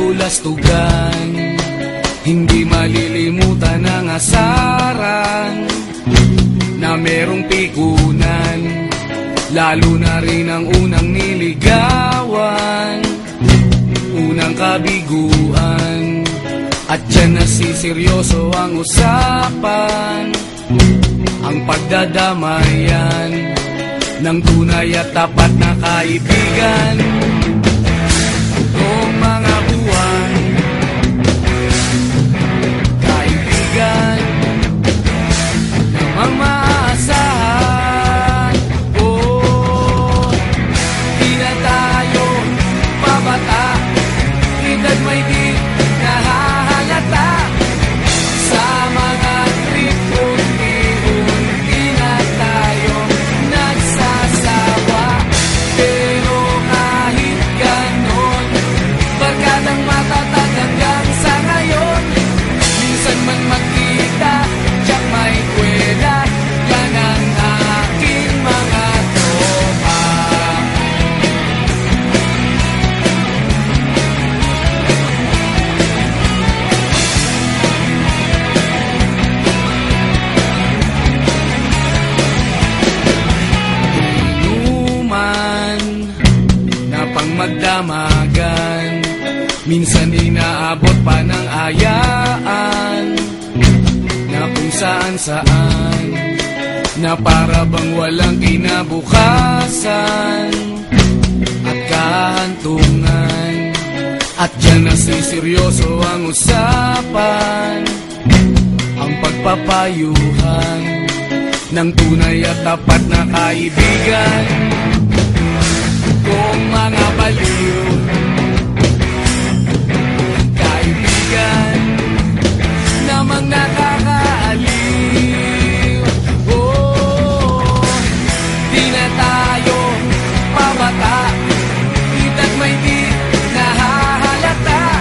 kabulastugan. Hindi malilimutan ang asaran na merong pikunan, lalo na rin ang unang niligawan, unang kabiguan. At dyan nasiseryoso ang usapan, ang pagdadamayan ng tunay at tapat na kaibigan. Noong mga buwan, kaibigan namang maaasahan. Oh, di na tayo pabata, edad may di nahahalata. Sa mga trip unti-unti na tayo nagsasawa. Pero kahit ganon, barkadang matatag hanggang sa ngayon. Minsan man magkita, tiyak may kwela, yan ang aking mga tropa. Inuman na pang magdamagan, minsan inaabot pa ng ayaan, na kung saan-saan, na para bang walang kinabukasan at kahantungan. At dyan nasiseryoso ang usapan, ang pagpapayuhan ng tunay at tapat na kaibigan. Kung mga baliw, kaibigan namang nakakaaliw. Oh, di na tayo pabata, edad may di nahahalata.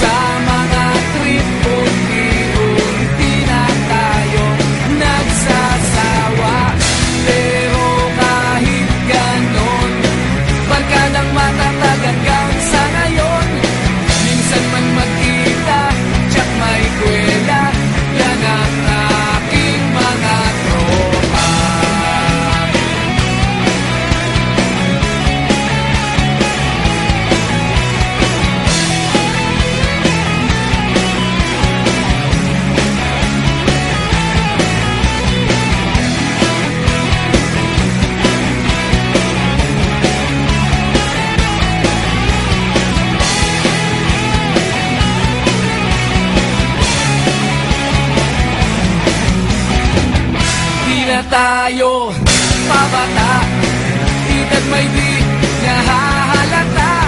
Sa mga trip unti-unti na tayo nagsasawa. Pero kahit ganon, barkadang matatag hanggang sa ngayon. Minsan man magkita, tiyak may kwela, yan ang aking mga tropa. Di na tayo pabata, edad may di nahahalata.